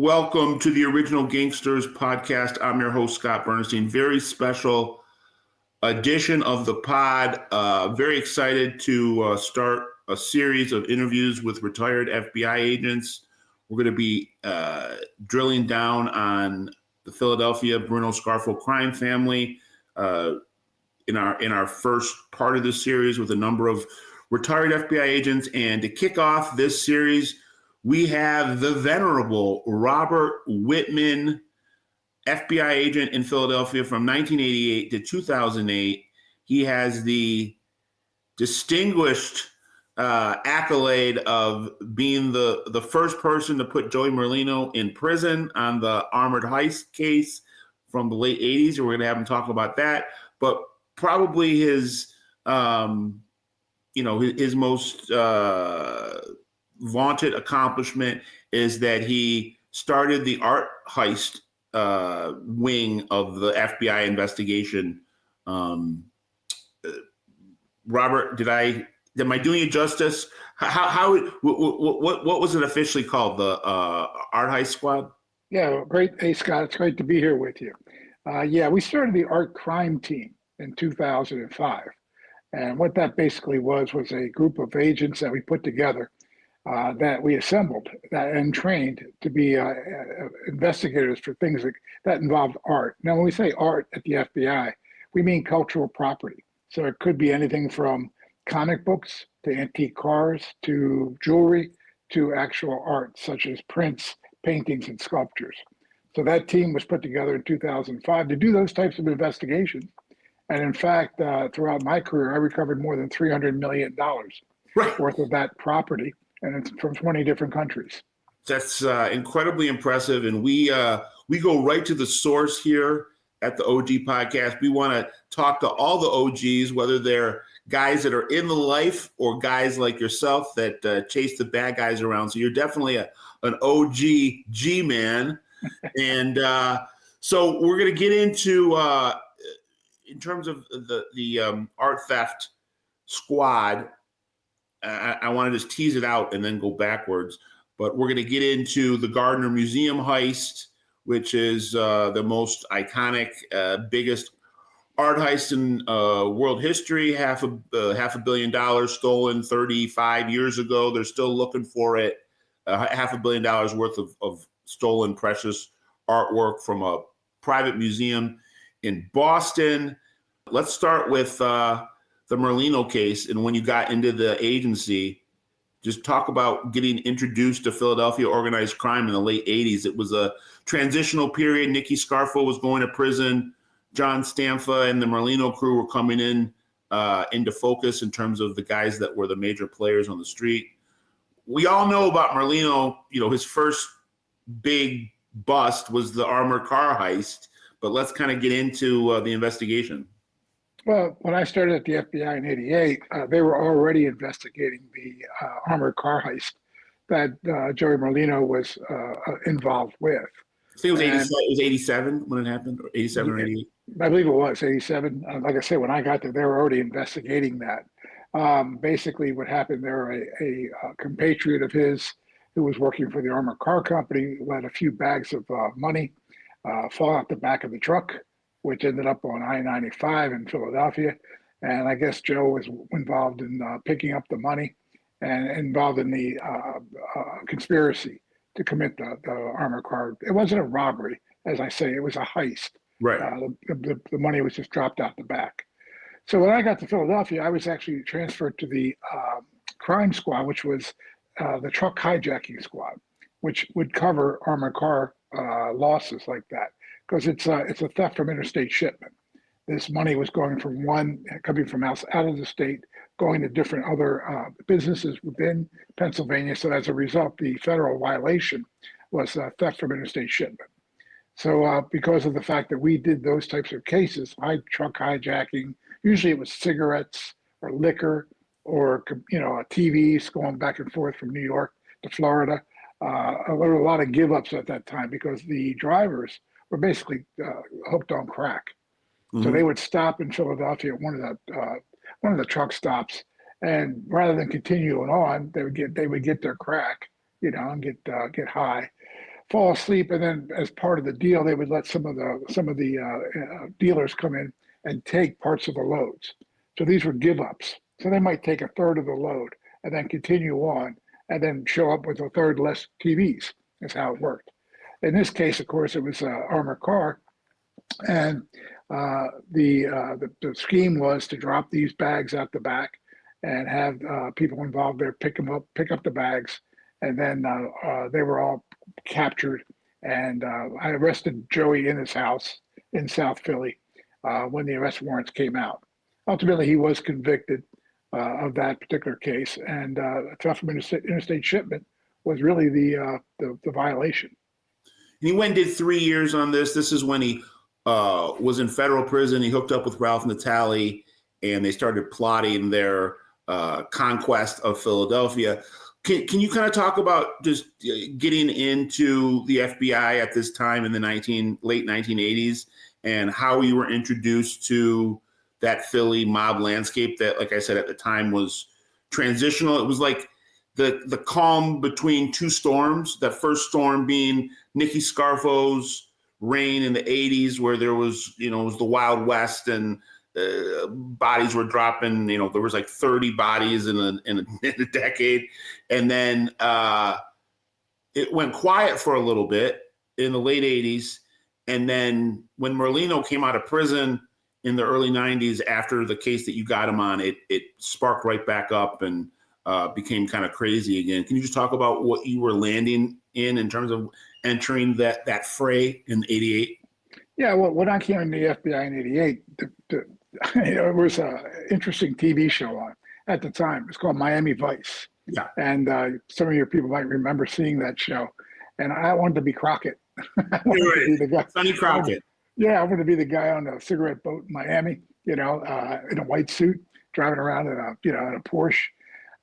Welcome to the original Gangsters Podcast. I'm your host, Scott Burnstein. Very special edition of the pod. Very excited to start a series of interviews with retired FBI agents. We're going to be drilling down on the Philadelphia Bruno Scarfo crime family in our first part of this series with a number of retired FBI agents. And to kick off this series, we have the venerable Robert Wittman, FBI agent in Philadelphia from 1988 to 2008. He has the distinguished accolade of being the first person to put Joey Merlino in prison on the armored heist case from the late 80s. We're going to have him talk about that. But probably his most vaunted accomplishment is that he started the art heist wing of the FBI investigation. Robert, am I doing you justice? What was it officially called? The art heist squad? Yeah, great. Hey, Scott, it's great to be here with you. We started the art crime team in 2005. And what that basically was a group of agents that we put together that we assembled and trained to be investigators for things that involved art. Now, when we say art at the FBI, we mean cultural property. So it could be anything from comic books to antique cars to jewelry to actual art, such as prints, paintings, and sculptures. So that team was put together in 2005 to do those types of investigations. And in fact, throughout my career, I recovered more than $300 million worth of that property, and it's from 20 different countries. That's incredibly impressive. And we go right to the source here at the OG podcast. We want to talk to all the OGs, whether they're guys that are in the life or guys like yourself that chase the bad guys around. So you're definitely an OG G-man. And so we're going to get into, in terms of the art theft squad, I want to just tease it out and then go backwards. But we're going to get into the Gardner Museum heist, which is the most iconic, biggest art heist in world history. Half $500 million stolen 35 years ago. They're still looking for it. $500 million worth of stolen precious artwork from a private museum in Boston. Let's start with the Merlino case. And when you got into the agency, just talk about getting introduced to Philadelphia organized crime in the late 80s. It was a transitional period. Nicky Scarfo was going to prison. John Stamfa and the Merlino crew were coming into focus in terms of the guys that were the major players on the street. We all know about Merlino. His first big bust was the armored car heist. But let's kind of get into the investigation. Well, when I started at the FBI in '88, they were already investigating the armored car heist that Joey Merlino was involved with. I think it was 87 when it happened, or 87 or 88. I believe it was 87. Like I said, when I got there, they were already investigating that. Basically, what happened there, a compatriot of his who was working for the armored car company let a few bags of money fall out the back of the truck, which ended up on I-95 in Philadelphia. And I guess Joe was involved in picking up the money and involved in the conspiracy to commit the armored car. It wasn't a robbery, as I say, it was a heist. Right. The money was just dropped out the back. So when I got to Philadelphia, I was actually transferred to the crime squad, which was the truck hijacking squad, which would cover armored car losses like that, because it's a theft from interstate shipment. This money was coming from out of the state, going to different other businesses within Pennsylvania. So as a result, the federal violation was theft from interstate shipment. So because of the fact that we did those types of cases, truck hijacking, usually it was cigarettes or liquor or TVs going back and forth from New York to Florida. There were a lot of give-ups at that time because the drivers were basically hooked on crack. Mm-hmm. So they would stop in Philadelphia at one of the truck stops, and rather than continuing on, they would get their crack, and get high. fall asleep, and then as part of the deal, they would let some of the dealers come in and take parts of the loads. So these were give ups. So they might take a third of the load and then continue on, and then show up with a third less TVs. That's how it worked. In this case, of course, it was an armored car, and the scheme was to drop these bags out the back and have people involved there pick up the bags, and then they were all captured. And I arrested Joey in his house in South Philly when the arrest warrants came out. Ultimately, he was convicted of that particular case, and theft from interstate shipment was really the violation. And he went and did 3 years on this. This is when he was in federal prison. He hooked up with Ralph Natale, and they started plotting their conquest of Philadelphia. Can you kind of talk about just getting into the FBI at this time in the late 1980s, and how you were introduced to that Philly mob landscape that, like I said, at the time was transitional? It was like the calm between two storms. That first storm being Nicky Scarfo's reign in the 80s, where there was, it was the Wild West, and bodies were dropping. There was like 30 bodies in a decade. And then it went quiet for a little bit in the late 80s. And then when Merlino came out of prison in the early 90s, after the case that you got him on, it sparked right back up and became kind of crazy again. Can you just talk about what you were landing in terms of entering that fray in 88? Yeah, well, when I came in the FBI in 88, it was an interesting TV show on at the time. It's called Miami Vice. Yeah. And some of your people might remember seeing that show. And I wanted to be Crockett. I wanted to be the guy. Sonny Crockett. Yeah, I wanted to be the guy on a cigarette boat in Miami, in a white suit, driving around in a Porsche.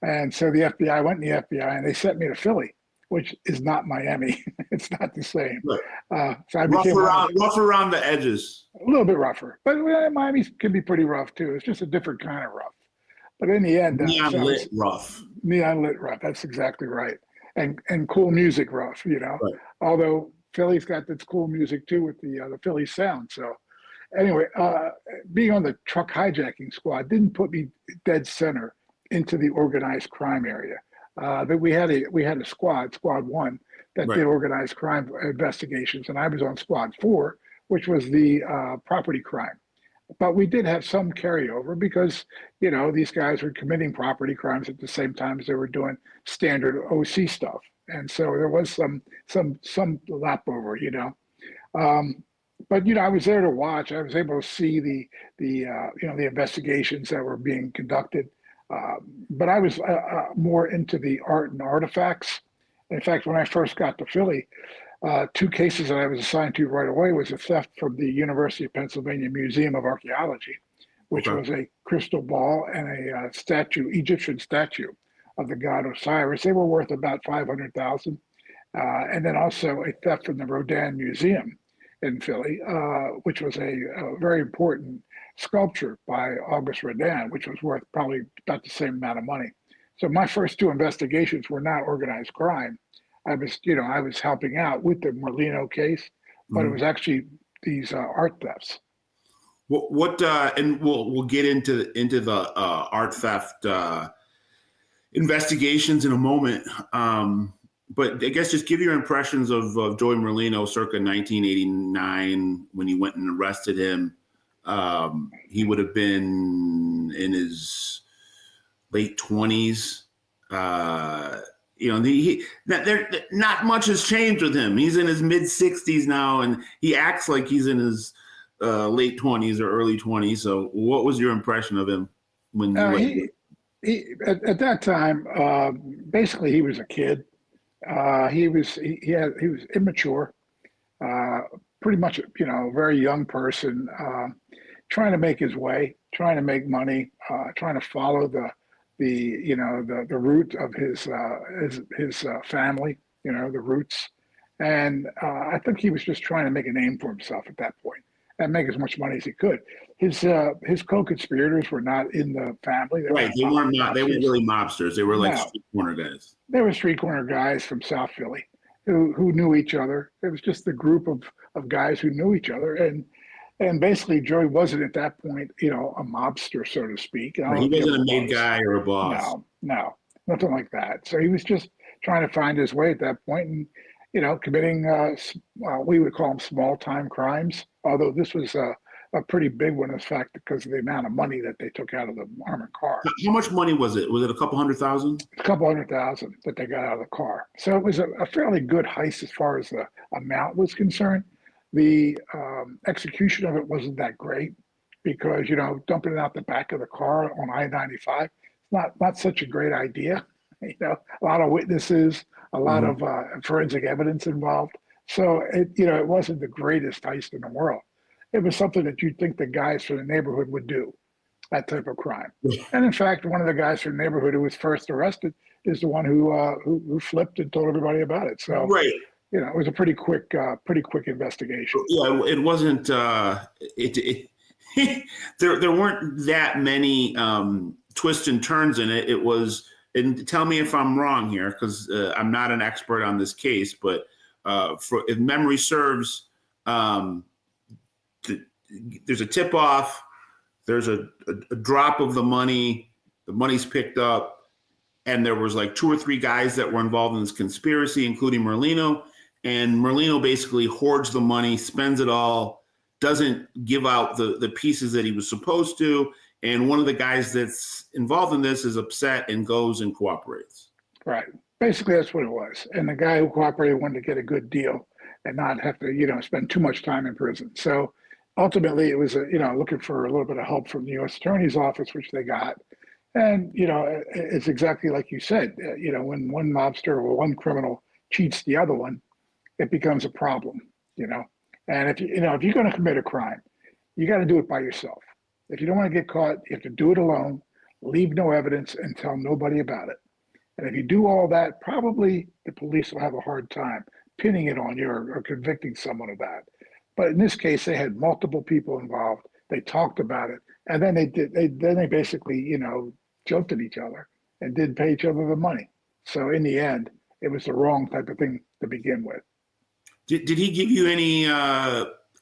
And so the FBI went in the FBI, and they sent me to Philly, which is not Miami. It's not the same. Right. So I became rough around the edges. A little bit rougher, but Miami can be pretty rough too. It's just a different kind of rough. But in the end, neon lit rough. Neon lit rough. That's exactly right. And cool music rough. Right. Although Philly's got this cool music too with the Philly sound. So anyway, being on the truck hijacking squad didn't put me dead center into the organized crime area. But we had a squad one, that did organized crime investigations, and I was on squad 4, which was the property crime. But we did have some carryover because, these guys were committing property crimes at the same time as they were doing standard OC stuff. And so there was some lap over, But, I was there to watch. I was able to see the investigations that were being conducted. But I was more into the art and artifacts. In fact, when I first got to Philly, 2 cases that I was assigned to right away was a theft from the University of Pennsylvania Museum of Archaeology, which was a crystal ball and a Egyptian statue of the god Osiris. They were worth about $500,000. And then also a theft from the Rodin Museum in Philly, which was a very important sculpture by Auguste Rodin, which was worth probably about the same amount of money. So my first 2 investigations were not organized crime. I was helping out with the Merlino case, but it was actually these art thefts. What and we'll get into the art theft investigations in a moment. But I guess just give your impressions of Joey Merlino circa 1989 when you went and arrested him. He would have been in his late 20s. Not much has changed with him. He's in his mid 60s now, and he acts like he's in his late 20s or early 20s. So, what was your impression of him when you at that time? Basically, he was a kid. He was immature, pretty much, a very young person, trying to make his way, trying to make money, trying to follow the root of his family, the roots. And I think he was just trying to make a name for himself at that point and make as much money as he could. His co-conspirators were not in the family. They weren't really mobsters. They were like street corner guys. They were street corner guys from South Philly who knew each other. It was just a group of guys who knew each other. And basically, Joey wasn't at that point, a mobster, so to speak. I don't know He if he wasn't ever a made was. guy or a boss. No, nothing like that. So he was just trying to find his way at that point and, committing, we would call them small time crimes, although this was a pretty big one, in fact, because of the amount of money that they took out of the armored car. How much money was it? Was it a couple $100,000? A couple $100,000 that they got out of the car. So it was a fairly good heist as far as the amount was concerned. The execution of it wasn't that great because, dumping it out the back of the car on I-95, it's not such a great idea. A lot of witnesses, a lot of forensic evidence involved. So it wasn't the greatest heist in the world. It was something that you'd think the guys from the neighborhood would do, that type of crime. And in fact, one of the guys from the neighborhood who was first arrested is the one who flipped and told everybody about it. So, right. It was a pretty quick investigation. Yeah, it wasn't. There weren't that many twists and turns in it. It was, and tell me if I'm wrong here, because I'm not an expert on this case, but if memory serves, there's a tip off. There's a drop of the money's picked up, and there was like 2 or 3 guys that were involved in this conspiracy, including Merlino. And Merlino basically hoards the money, spends it all, doesn't give out the pieces that he was supposed to. And one of the guys that's involved in this is upset and goes and cooperates. Right. Basically, that's what it was. And the guy who cooperated wanted to get a good deal and not have to, spend too much time in prison. So ultimately, it was, looking for a little bit of help from the U.S. Attorney's Office, which they got. And, it's exactly like you said, when one mobster or one criminal cheats the other one, it becomes a problem, And if you're going to commit a crime, you got to do it by yourself. If you don't want to get caught, you have to do it alone, leave no evidence, and tell nobody about it. And if you do all that, probably the police will have a hard time pinning it on you or convicting someone of that. But in this case, they had multiple people involved. They talked about it, and then they basically, jumped at each other and did pay each other the money. So in the end, it was the wrong type of thing to begin with. Did he give you any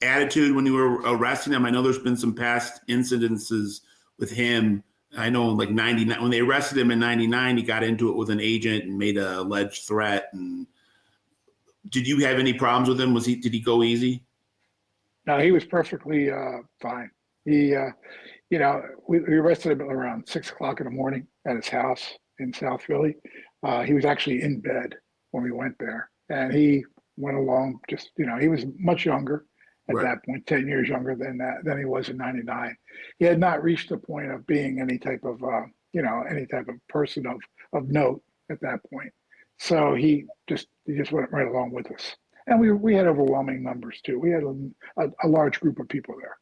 attitude when you were arresting him? I know there's been some past incidences with him. I know like 99, when they arrested him in 99, he got into it with an agent and made an alleged threat. And did you have any problems with him? Did he go easy? No, he was perfectly fine. He, we arrested him around 6:00 in the morning at his house in South Philly. He was actually in bed when we went there, and he went along just, he was much younger at that point, 10 years younger than he was in 99. He had not reached the point of being any type of, any type of person of note at that point. So he just went right along with us. And we had overwhelming numbers too. We had a large group of people there.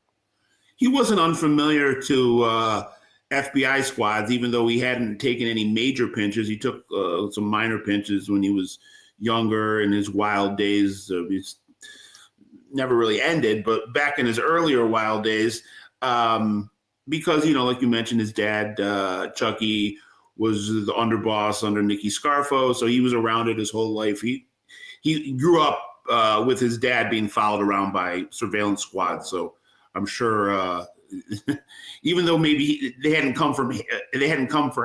He wasn't unfamiliar to FBI squads, even though he hadn't taken any major pinches. He took some minor pinches when he was younger in his wild days. He's never really ended, but back in his earlier wild days, because, like you mentioned, his dad, Chucky, was the underboss under Nicky Scarfo. So he was around it his whole life. He grew up with his dad being followed around by surveillance squads. So I'm sure, even though maybe they hadn't come for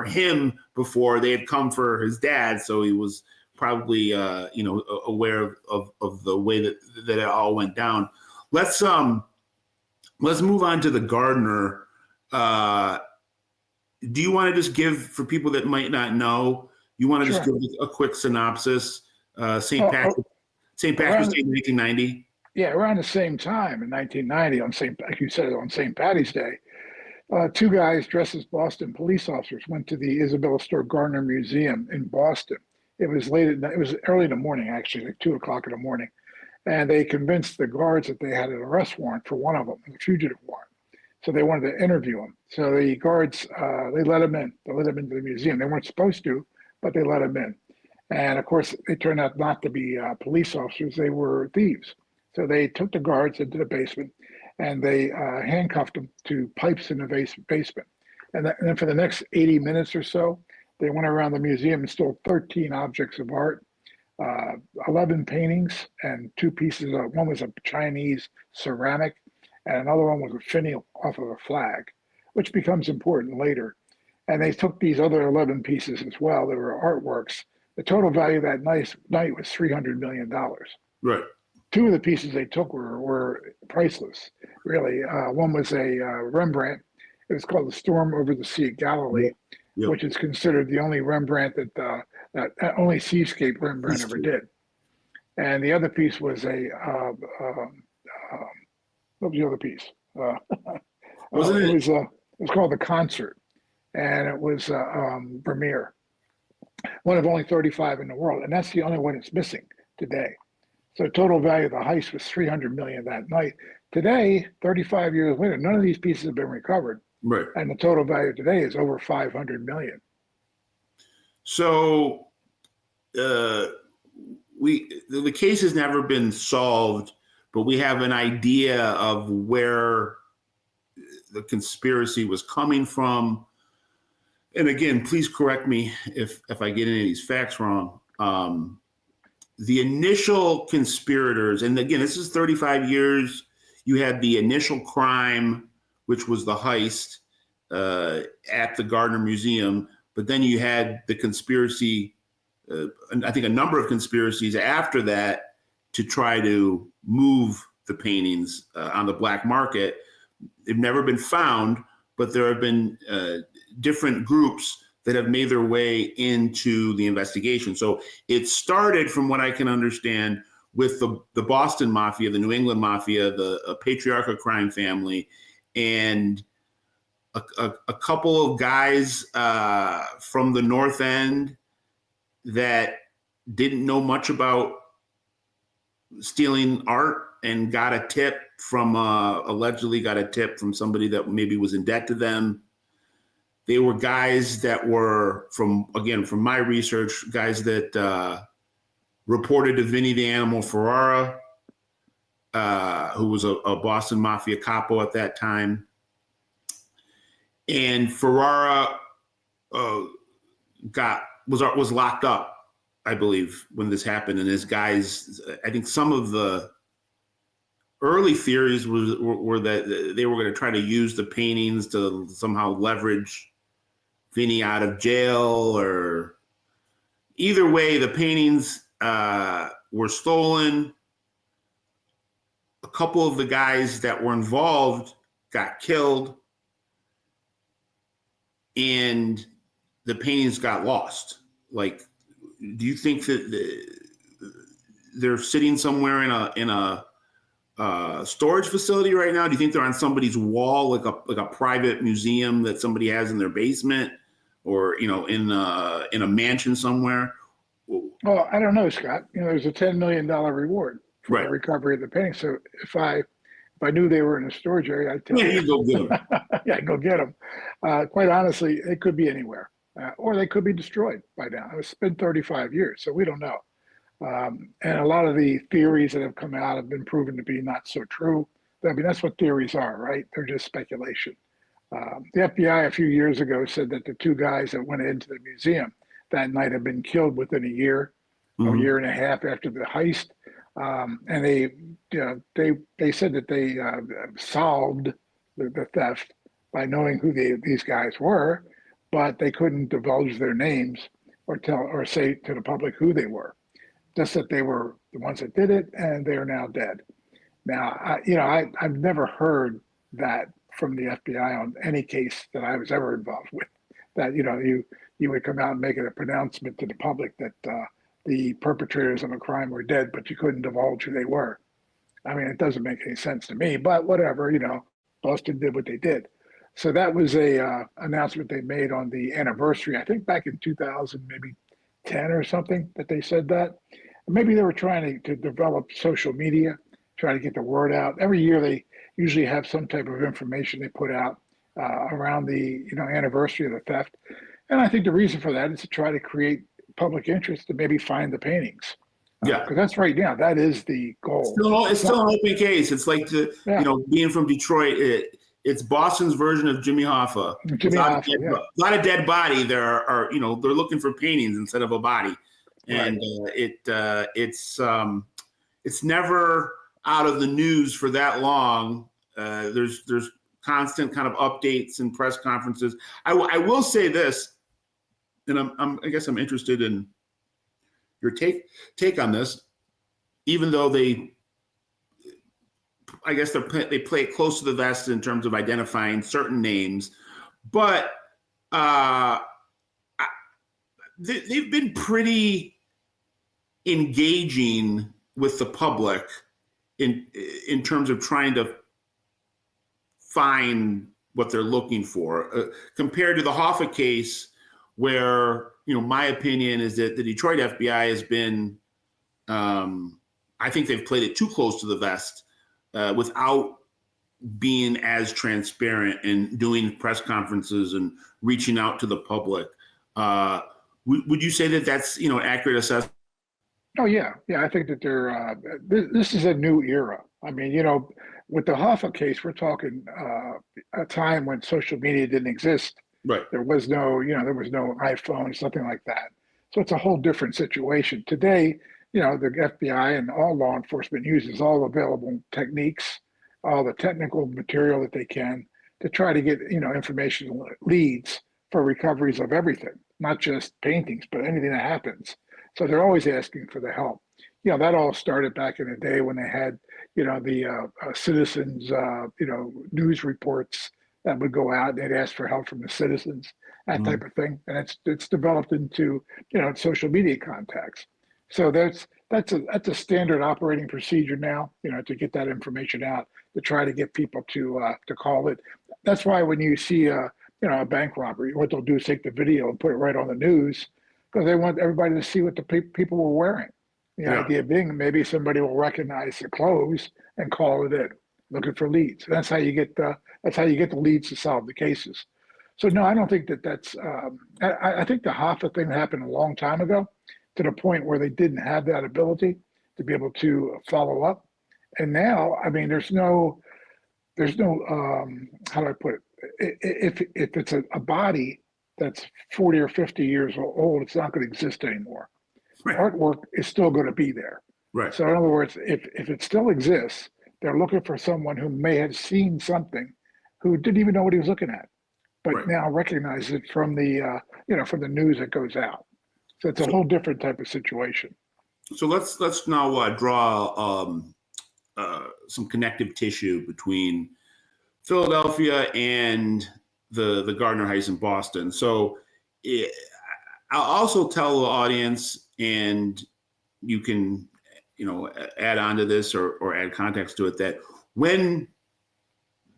him before, they had come for his dad. So he was probably, aware of the way that it all went down. Let's move on to the Gardner. Do you want to just give, for people that might not know, you want to just give a quick synopsis? St. Patrick's Day, 1990. Yeah, around the same time in 1990, like you said, on St. Patty's Day, 2 guys dressed as Boston police officers went to the Isabella Stewart Gardner Museum in Boston. It was early in the morning, actually, like 2:00 in the morning, and they convinced the guards that they had an arrest warrant for one of them, a fugitive warrant. So they wanted to interview him. So the guards, they let him in. They let him into the museum. They weren't supposed to, but they let him in. And of course, it turned out not to be police officers. They were thieves. So they took the guards into the basement and they handcuffed them to pipes in the basement. And then for the next 80 minutes or so, they went around the museum and stole 13 objects of art, uh, 11 paintings and two pieces of, one was a Chinese ceramic and another one was a finial off of a flag, which becomes important later. And they took these other 11 pieces as well. They were artworks. The total value of that night was $300 million. Right. Two of the pieces they took were priceless, really. One was a Rembrandt. It was called The Storm Over the Sea of Galilee, Yep. which is considered the only Rembrandt that only seascape Rembrandt ever did. And the other piece was what was the other piece? Wasn't it? It was called The Concert, and it was Vermeer, one of only 35 in the world, and that's the only one that's missing today. So total value of the heist was $300 million that night. Today, 35 years later, none of these pieces have been recovered. Right. And the total value today is over $500 million. So the case has never been solved, but we have an idea of where the conspiracy was coming from. And again, please correct me if I get any of these facts wrong. The initial conspirators, and again, this is 35 years. You had the initial crime, which was the heist at the Gardner Museum, but then you had the conspiracy, I think a number of conspiracies after that to try to move the paintings on the black market. They've never been found, but there have been different groups that have made their way into the investigation. So it started, from what I can understand, with the Boston Mafia, the New England Mafia, the patriarchal crime family, and a couple of guys from the North End that didn't know much about stealing art and allegedly got a tip from somebody that maybe was in debt to them. They were guys that were, from my research, guys that reported to Vinny the Animal Ferrara, who was a Boston Mafia capo at that time. And Ferrara was locked up, I believe, when this happened. And his guys, I think some of the early theories were that they were going to try to use the paintings to somehow leverage Vinny out of jail, or either way, the paintings were stolen. A couple of the guys that were involved got killed, and the paintings got lost. Like, do you think that they're sitting somewhere in a storage facility right now? Do you think they're on somebody's wall, like a private museum that somebody has in their basement, or in a mansion somewhere? Well, I don't know, Scott. There's a $10 million reward for the recovery of the painting. So if I knew they were in a storage area, I'd tell you. You go get them. Yeah, go get them. Quite honestly, it could be anywhere, or they could be destroyed by now. It's been 35 years, so we don't know. And a lot of the theories that have come out have been proven to be not so true. I mean, that's what theories are, right? They're just speculation. The FBI a few years ago said that the two guys that went into the museum that night had been killed within a year, a year and a half after the heist. And they said that they solved the theft by knowing who these guys were, but they couldn't divulge their names or say to the public who they were. Just that they were the ones that did it, and they are now dead. Now, I've never heard that from the FBI on any case that I was ever involved with. That you would come out and make a pronouncement to the public that the perpetrators of a crime were dead, but you couldn't divulge who they were. I mean, it doesn't make any sense to me. But whatever, Boston did what they did. So that was a announcement they made on the anniversary. I think back in 2000, maybe 10 or something, that they said that. Maybe they were trying to develop social media, try to get the word out. Every year they usually have some type of information they put out around the anniversary of the theft. And I think the reason for that is to try to create public interest to maybe find the paintings. Yeah, because that's right now. That is the goal. It's still an open case. It's like being from Detroit. It's Boston's version of Jimmy Hoffa. A lot of dead body. There are they're looking for paintings instead of a body. and it's never out of the news for that long. There's constant kind of updates and press conferences. I will say this, and I guess I'm interested in your take on this. Even though they play it close to the vest in terms of identifying certain names, but they've been pretty engaging with the public in terms of trying to find what they're looking for, compared to the Hoffa case, where, my opinion is that the Detroit FBI has been, I think they've played it too close to the vest without being as transparent and doing press conferences and reaching out to the public. Would you say that that's, accurate assessment? Oh yeah. I think that they're. This is a new era. I mean, with the Hoffa case, we're talking a time when social media didn't exist. Right. There was no, there was no iPhone, something like that. So it's a whole different situation today. The FBI and all law enforcement uses all available techniques, all the technical material that they can to try to get, information leads for recoveries of everything, not just paintings, but anything that happens. So they're always asking for the help. That all started back in the day when they had, the citizens, news reports that would go out. They'd ask for help from the citizens, that type of thing. And it's developed into, social media contacts. So that's a standard operating procedure now, to get that information out, to try to get people to call it. That's why when you see a bank robbery, what they'll do is take the video and put it right on the news, because they want everybody to see what the people were wearing. The idea being maybe somebody will recognize the clothes and call it in, looking for leads. That's how you get the leads to solve the cases. So no, I don't think that's. I think the Hoffa thing happened a long time ago, to the point where they didn't have that ability to be able to follow up. And now, I mean, there's no. How do I put it? If it's a body that's 40 or 50 years old, it's not going to exist anymore. Right. Artwork is still going to be there. Right. So in other words, if it still exists, they're looking for someone who may have seen something, who didn't even know what he was looking at, but now recognize it from the from the news that goes out. So it's a whole different type of situation. So let's now draw some connective tissue between Philadelphia and the Gardner heist in Boston. So I'll also tell the audience, and you can add on to this or add context to it, that when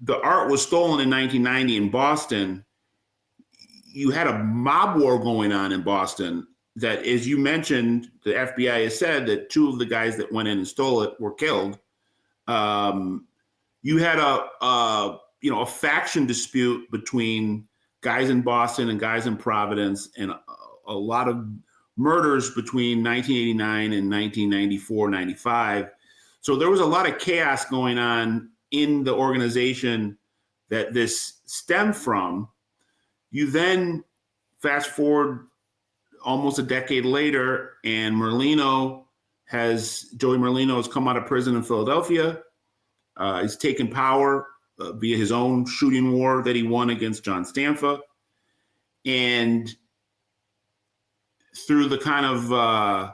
the art was stolen in 1990 in Boston, you had a mob war going on in Boston that, as you mentioned, the FBI has said that 2 of the guys that went in and stole it were killed. You had a faction dispute between guys in Boston and guys in Providence, and a lot of murders between 1989 and 1994, 95. So there was a lot of chaos going on in the organization that this stemmed from. You then fast forward almost a decade later, and Joey Merlino has come out of prison in Philadelphia. He's taken power via his own shooting war that he won against John Stanfa. And through the kind of,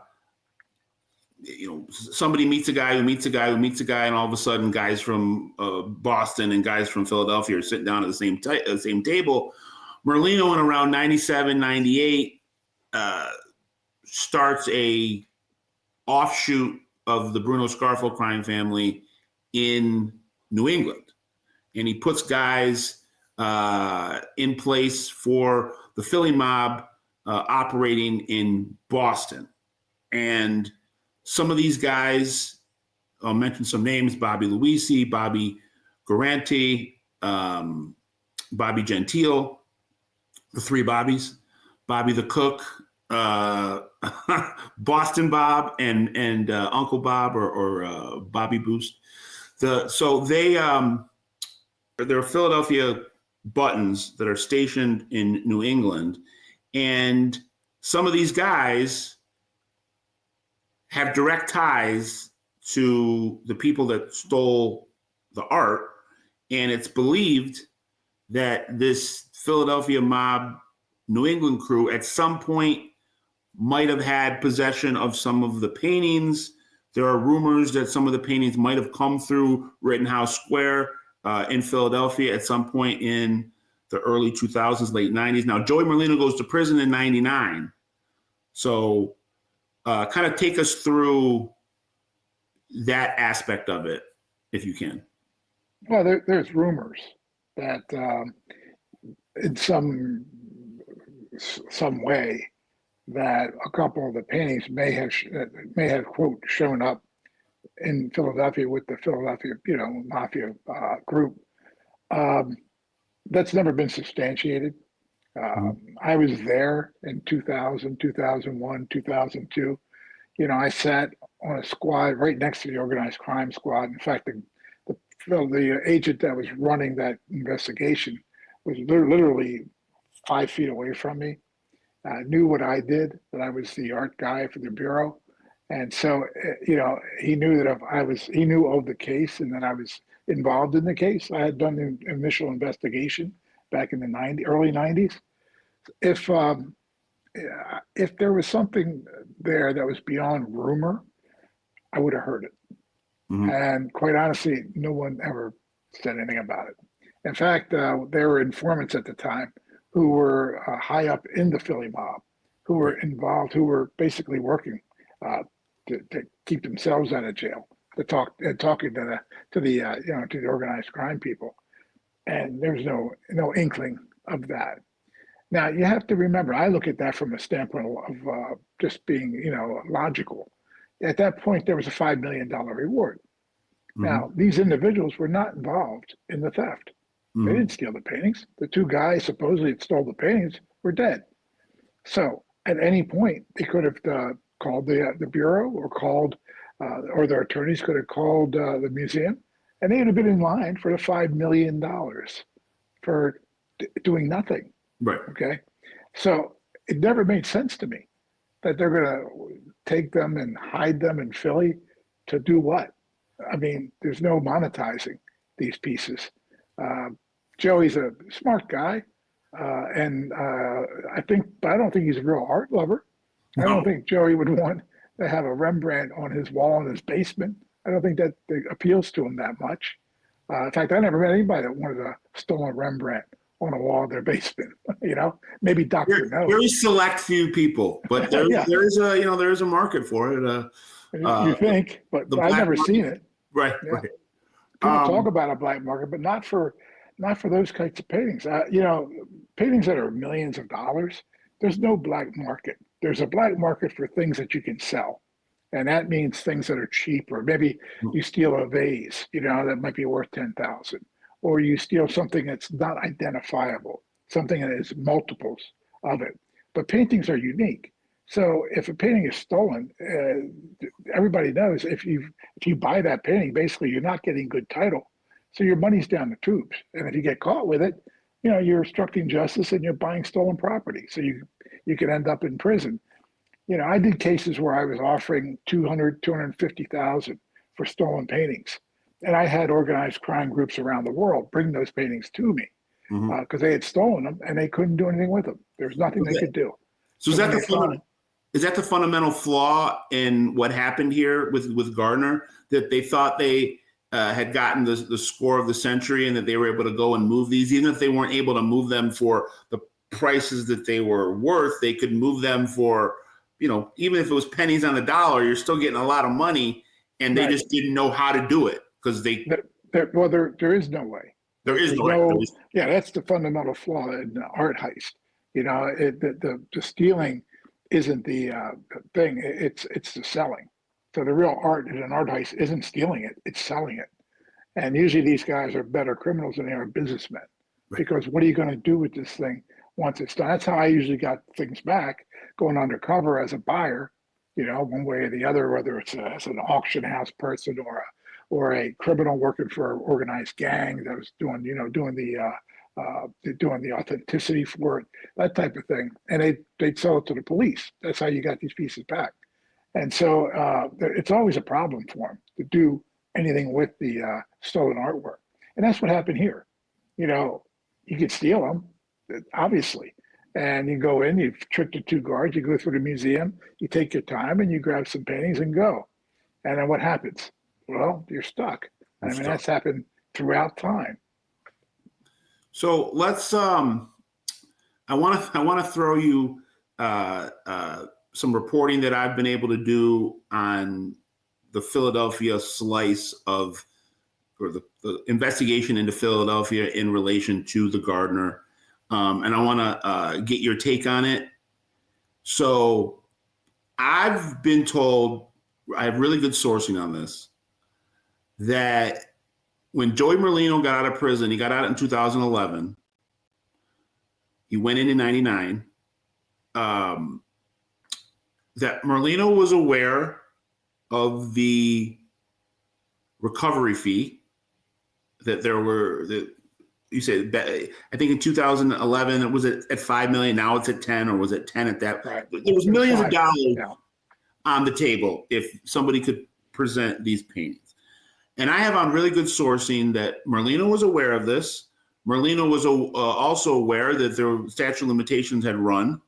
somebody meets a guy who meets a guy who meets a guy, and all of a sudden guys from Boston and guys from Philadelphia are sitting down at the same table. Merlino in around 97, 98 starts a offshoot of the Bruno Scarfo crime family in New England. And he puts guys in place for the Philly mob operating in Boston. And some of these guys, I'll mention some names: Bobby Luisi, Bobby Garanti, Bobby Gentile, the 3 Bobbies, Bobby the Cook, Boston Bob, and Uncle Bob or Bobby Boost. They're Philadelphia buttons that are stationed in New England. And some of these guys have direct ties to the people that stole the art. And it's believed that this Philadelphia mob New England crew at some point might have had possession of some of the paintings. There are rumors that some of the paintings might have come through Rittenhouse Square in Philadelphia at some point in the early 2000s, late 90s. Now, Joey Merlino goes to prison in 99. So kind of take us through that aspect of it, if you can. Well, there's rumors that in some way that a couple of the paintings may have quote shown up in Philadelphia with the Philadelphia Mafia group. That's never been substantiated. I was there in 2000, 2001, 2002. I sat on a squad right next to the organized crime squad. In fact, the agent that was running that investigation was literally 5 feet away from me. Knew what I did, that I was the art guy for the bureau. And so, he knew that he knew of the case and that I was involved in the case. I had done the initial investigation back in the early 90s. If there was something there that was beyond rumor, I would have heard it. Mm-hmm. And quite honestly, no one ever said anything about it. In fact, there were informants at the time who were high up in the Philly mob, who were involved, who were basically working to keep themselves out of jail, talking to the organized crime people, and there's no inkling of that. Now you have to remember, I look at that from a standpoint of just being logical. At that point, there was a $5 million reward. Mm-hmm. Now these individuals were not involved in the theft. Mm-hmm. They didn't steal the paintings. The two guys supposedly that stole the paintings were dead. So at any point, they could have called the bureau or their attorneys could have called the museum, and they would have been in line for the $5 million for doing nothing. Right. Okay. So it never made sense to me that they're going to take them and hide them in Philly to do what? I mean, there's no monetizing these pieces. Joey's a smart guy, and I don't think he's a real art lover. No. I don't think Joey would want to have a Rembrandt on his wall in his basement. I don't think that appeals to him that much. In fact, I never met anybody that wanted a stolen Rembrandt on a wall in their basement. Maybe Dr. No. Very select few people, but there is a market for it. You think, but I've never seen it. Right. Yeah. Right. People talk about a black market, but not for those kinds of paintings. Paintings that are millions of dollars, there's no black market. There's a black market for things that you can sell. And that means things that are cheap, or maybe you steal a vase, that might be worth $10,000, or you steal something that's not identifiable, something that is multiples of it. But paintings are unique. So if a painting is stolen, everybody knows if you buy that painting, basically you're not getting good title. So your money's down the tubes. And if you get caught with it, you're obstructing justice and you're buying stolen property. So you could end up in prison. I did cases where I was offering $250,000 for stolen paintings. And I had organized crime groups around the world bring those paintings to me because they had stolen them and they couldn't do anything with them. There was nothing they could do. So is that the fundamental flaw in what happened here with Gardner, that they thought they had gotten the score of the century and that they were able to go and move these, even if they weren't able to move them for the prices that they were worth, they could move them for, even if it was pennies on the dollar, you're still getting a lot of money, and they just didn't know how to do it because there is no way. There is no way. Yeah, that's the fundamental flaw in the art heist. The stealing isn't the thing; it's the selling. So the real art in an art heist isn't stealing it; it's selling it. And usually these guys are better criminals than they are businessmen, because what are you going to do with this thing once it's done? That's how I usually got things back, going undercover as a buyer, one way or the other, whether it's as an auction house person or a criminal working for an organized gang that was doing the authenticity for it, that type of thing. And they'd sell it to the police. That's how you got these pieces back. And so it's always a problem for them to do anything with the stolen artwork. And that's what happened here. You know, you could steal them, obviously. And you go in, you trick the two guards, you go through the museum, you take your time and you grab some paintings and go. And then what happens? Well, you're stuck. That's happened throughout time. So let's I want to throw you some reporting that I've been able to do on the Philadelphia slice of, or the investigation into Philadelphia in relation to the Gardner. And I want to get your take on it. So I've been told, I have really good sourcing on this, that when Joey Merlino got out of prison, he got out in 2011. He went in 99. That Merlino was aware of the recovery fee that there were, that you said, I think in 2011 it was at 5 million. Now it's at 10, or was it 10 at that? Right. There was millions of dollars on the table if somebody could present these paintings. And I have on really good sourcing that Merlino was aware of this. Merlino was also aware that the statute of limitations had run,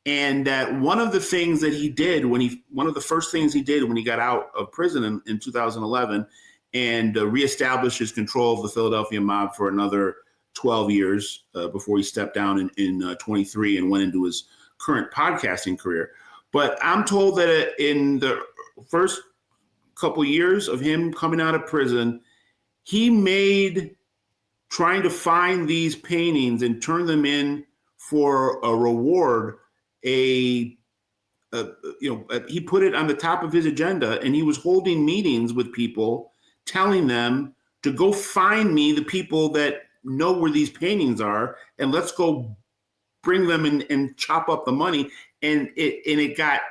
and that one of the things that he did one of the first things he did when he got out of prison in 2011 and reestablished his control of the Philadelphia mob for another 12 years before he stepped down in 23 and went into his current podcasting career. But I'm told that in the first couple years of him coming out of prison, he made trying to find these paintings and turn them in for a reward. He put it on the top of his agenda, and he was holding meetings with people, telling them to go find me the people that know where these paintings are, and let's go bring them and chop up the money. And it got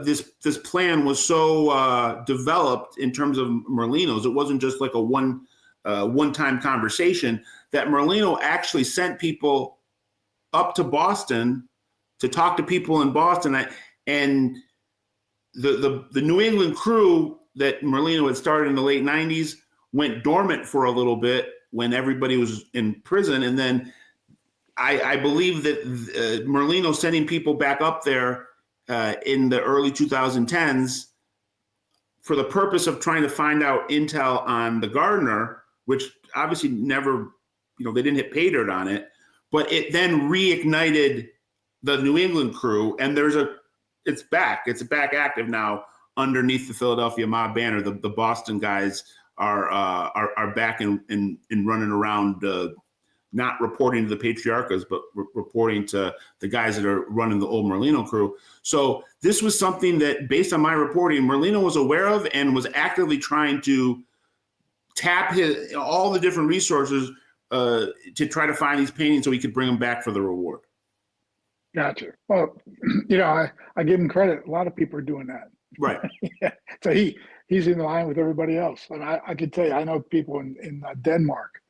this plan was so developed in terms of Merlino's. It wasn't just like a one-time conversation, that Merlino actually sent people up to Boston to talk to people in Boston. And the New England crew that Merlino had started in the late 90s went dormant for a little bit when everybody was in prison. And then I believe that Merlino sending people back up there in the early 2010s for the purpose of trying to find out intel on the Gardner, which obviously never, they didn't hit pay dirt on it, but it then reignited the New England crew, and it's back active now underneath the Philadelphia mob banner. The Boston guys are back and running around, not reporting to the Patriarchas, but reporting to the guys that are running the old Merlino crew. So this was something that, based on my reporting, Merlino was aware of and was actively trying to tap all the different resources to try to find these paintings so he could bring them back for the reward. Gotcha. Well, I give him credit. A lot of people are doing that. Right. Yeah. So he's in line with everybody else. And I can tell you, I know people in Denmark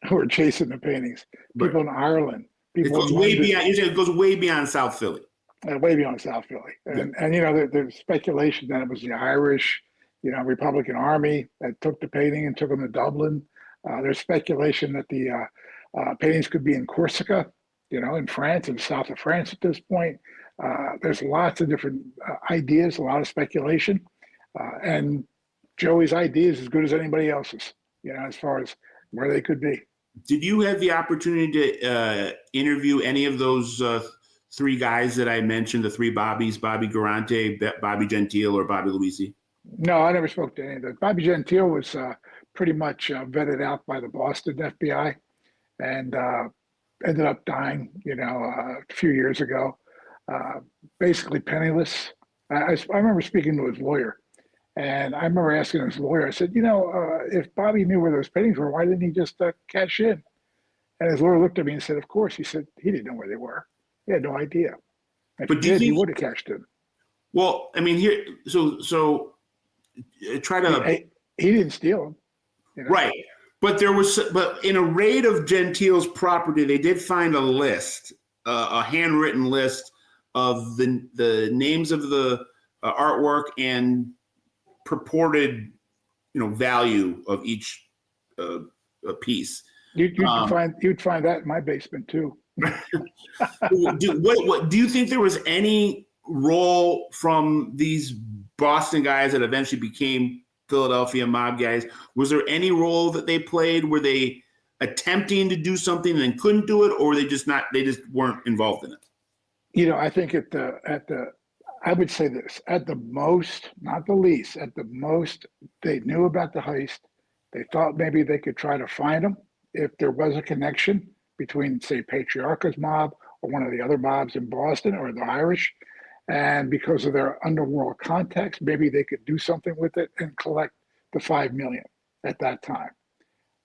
who are chasing the paintings. People in Ireland. People it goes way beyond South Philly. Way beyond South Philly. And there's speculation that it was the Irish, Republican Army that took the painting and took them to Dublin. There's speculation that the paintings could be in Corsica, in France, in the south of France at this point. There's lots of different ideas, a lot of speculation. And Joey's idea is as good as anybody else's, as far as where they could be. Did you have the opportunity to interview any of those three guys that I mentioned, the three Bobbies, Bobby Garante, Bobby Gentile, or Bobby Luisi? No, I never spoke to any of those. Bobby Gentile was pretty much vetted out by the Boston FBI and ended up dying, a few years ago, basically penniless. I remember speaking to his lawyer, and I remember asking his lawyer, I said, if Bobby knew where those paintings were, why didn't he just cash in? And his lawyer looked at me and said, of course. He said he didn't know where they were. He had no idea. If he did, he would have cashed in. Well, I mean, here, so try to. He didn't steal them. Right. But in a raid of Gentile's property, they did find a list, a handwritten list of the names of the artwork and purported, value of each piece. You'd find that in my basement too. What do you think there was any role from these Boston guys that eventually became Philadelphia mob guys? Was there any role that they played? Were they attempting to do something and then couldn't do it, or were they just weren't involved in it? I think I would say this, at the most, not the least, at the most, they knew about the heist. They thought maybe they could try to find them if there was a connection between, say, Patriarcha's mob or one of the other mobs in Boston or the Irish. And because of their underworld contacts, maybe they could do something with it and collect the $5 million at that time.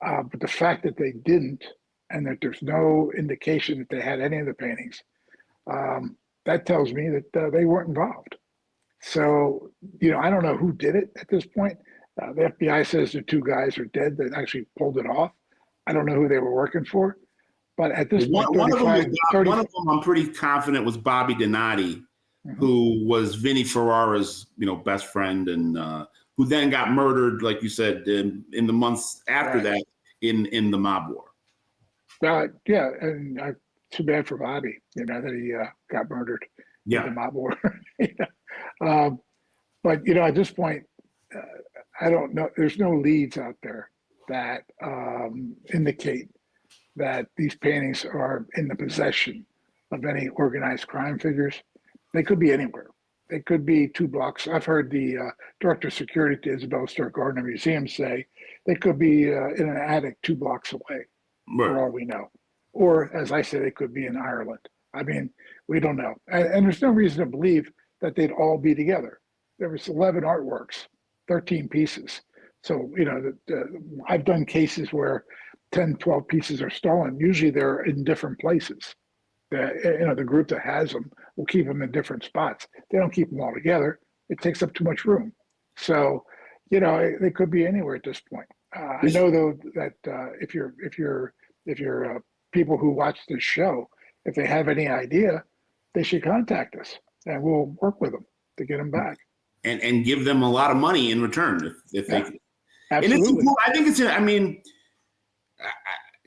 But the fact that they didn't, and that there's no indication that they had any of the paintings, that tells me that they weren't involved. So, I don't know who did it at this point. The FBI says the two guys are dead that actually pulled it off. I don't know who they were working for. But at this point, one of them I'm pretty confident was Bobby Donati, who was Vinnie Ferrara's, best friend, and who then got murdered, like you said, in the months after that in the mob war. Yeah, and too bad for Bobby, that he got murdered in the mob war. But at this point, I don't know. There's no leads out there that indicate that these paintings are in the possession of any organized crime figures. They could be anywhere. They could be 2 blocks. I've heard the director of security at the Isabella Stewart Gardner Museum say they could be in an attic 2 blocks away, for all we know. Or, as I say, they could be in Ireland. I mean, we don't know. And there's no reason to believe that they'd all be together. There was 11 artworks, 13 pieces. So, I've done cases where 10, 12 pieces are stolen. Usually they're in different places. The group that has them will keep them in different spots. They don't keep them all together. It takes up too much room. So, they could be anywhere at this point. I know though that if you're people who watch this show, if they have any idea, they should contact us and we'll work with them to get them back. And give them a lot of money in return if they can. Absolutely. And I think it's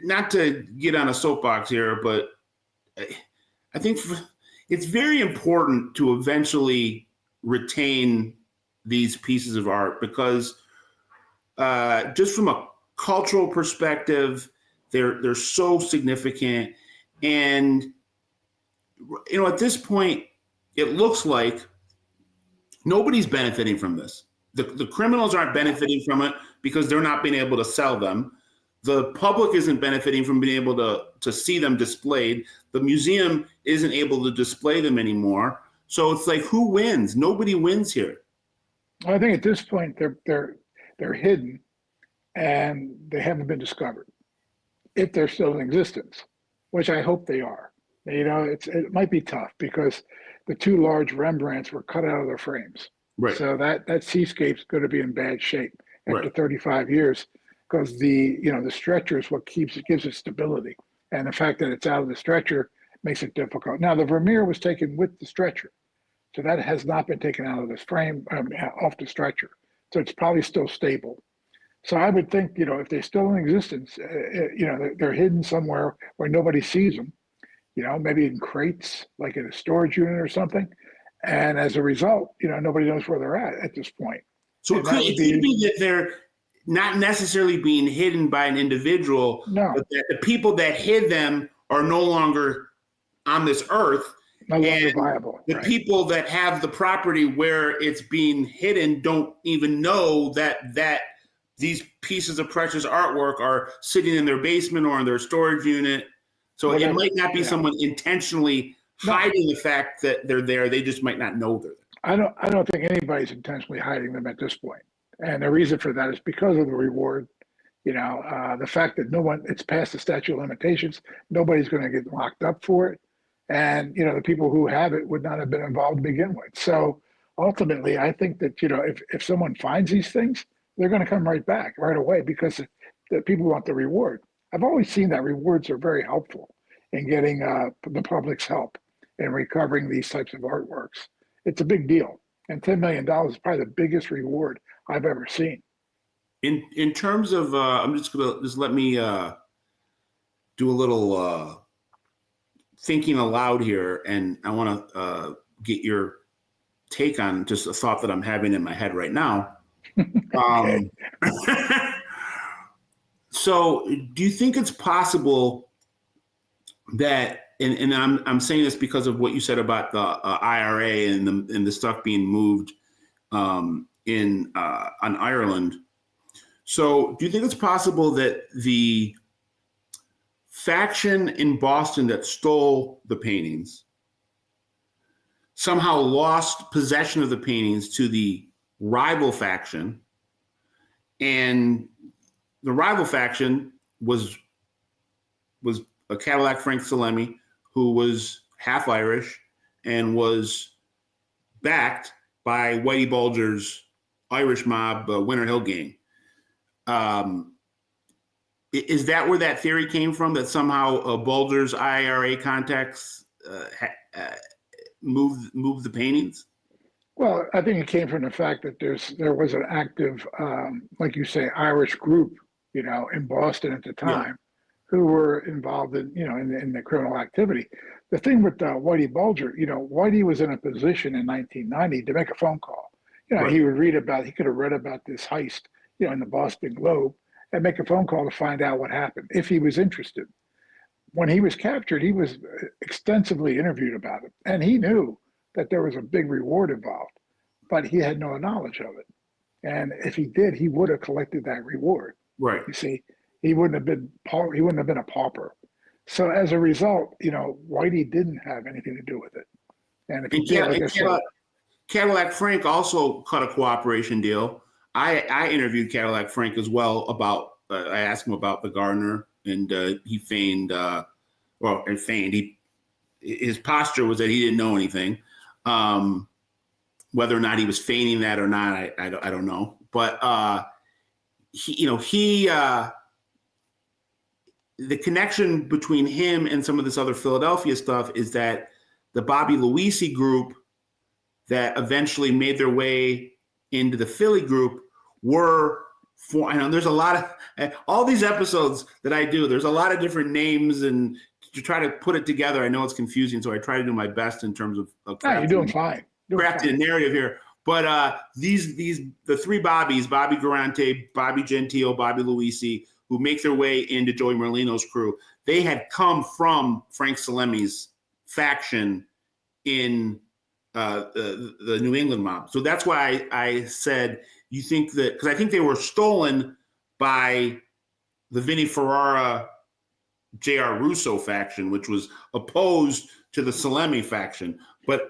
not to get on a soapbox here, but I think it's very important to eventually retain these pieces of art because just from a cultural perspective, they're so significant. And, at this point, it looks like nobody's benefiting from this. The criminals aren't benefiting from it because they're not being able to sell them. The public isn't benefiting from being able to see them displayed. The museum isn't able to display them anymore. So it's like, who wins? Nobody wins here. I think at this point they're hidden and they haven't been discovered, if they're still in existence, which I hope they are. It might be tough because the 2 large Rembrandts were cut out of their frames. Right. So that seascape's going to be in bad shape after 35 years. Because the stretcher is what gives it stability, and the fact that it's out of the stretcher makes it difficult. Now the Vermeer was taken with the stretcher, so that has not been taken out of this frame, off the stretcher. So it's probably still stable. So I would think, if they're still in existence, they're hidden somewhere where nobody sees them. Maybe in crates, like in a storage unit or something. And as a result, nobody knows where they're at this point. So it could be that they're not necessarily being hidden by an individual, but that the people that hid them are no longer on this earth. No longer viable. The people that have the property where it's being hidden don't even know that these pieces of precious artwork are sitting in their basement or in their storage unit. So it might not be someone intentionally hiding the fact that they're there. They just might not know they're there. I don't think anybody's intentionally hiding them at this point. And the reason for that is because of the reward. The fact that it's past the statute of limitations, nobody's going to get locked up for it. And, the people who have it would not have been involved to begin with. So ultimately, I think that, if someone finds these things, they're going to come right back right away because the people want the reward. I've always seen that rewards are very helpful in getting the public's help in recovering these types of artworks. It's a big deal. And $10 million is probably the biggest reward I've ever seen. In terms of, I'm just gonna let me do a little thinking aloud here, and I want to get your take on just a thought that I'm having in my head right now. Okay. So, do you think it's possible that, and I'm saying this because of what you said about the IRA and the stuff being moved on Ireland? So, do you think it's possible that the faction in Boston that stole the paintings somehow lost possession of the paintings to the rival faction, and the rival faction was a Cadillac Frank Salemi, who was half Irish and was backed by Whitey Bulger's Irish mob, Winter Hill Gang. Is that where that theory came from, that somehow Bulger's IRA contacts moved the paintings? Well, I think it came from the fact that there was an active, like you say, Irish group, in Boston at the time, who were involved in the criminal activity. The thing with Whitey Bulger, Whitey was in a position in 1990 to make a phone call. Right. He could have read about this heist, in the Boston Globe, and make a phone call to find out what happened if he was interested. When he was captured, he was extensively interviewed about it, and he knew that there was a big reward involved, but he had no knowledge of it. And if he did, he would have collected that reward. Right. You see, he wouldn't have been a pauper. So as a result, Whitey didn't have anything to do with it. And if he did, like I said, Cadillac Frank also cut a cooperation deal. I interviewed Cadillac Frank as well about. I asked him about the Gardner, and he feigned. His posture was that he didn't know anything. Whether or not he was feigning that or not, I don't know. But the connection between him and some of this other Philadelphia stuff is that the Bobby Luisi group that eventually made their way into the Philly group I know there's a lot of all these episodes that I do. There's a lot of different names, and to try to put it together, I know it's confusing. So I try to do my best in terms of you're doing fine. Crafting a narrative here. But the three Bobbies, Bobby Garante, Bobby Gentile, Bobby Luisi, who make their way into Joey Merlino's crew, they had come from Frank Salemi's faction in the New England mob. So that's why I said, you think that, because I think they were stolen by the Vinnie Ferrara, J.R. Russo faction, which was opposed to the Salemi faction. But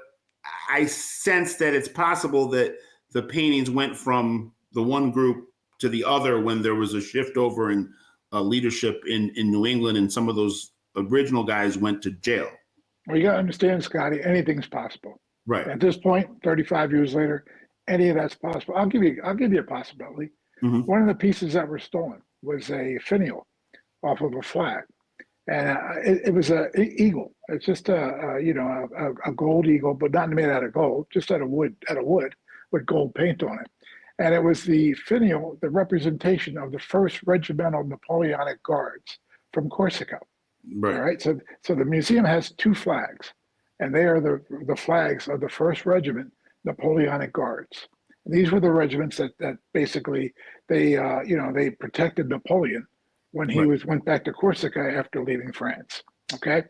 I sense that it's possible that the paintings went from the one group to the other when there was a shift over in leadership in New England, and some of those original guys went to jail. Well, you got to understand, Scotty, anything's possible. Right. At this point, 35 years later, any of that's possible. I'll give you a possibility. Mm-hmm. One of the pieces that were stolen was a finial off of a flag, and it was an eagle. It's just a gold eagle, but not made out of gold, just out of wood with gold paint on it. And it was the finial, the representation of the 1st Regimental Napoleonic Guards from Corsica. Right. All right. So the museum has 2 flags, and they are the flags of the 1st Regiment Napoleonic Guards. And these were the regiments that basically they protected Napoleon when he went back to Corsica after leaving France. Okay.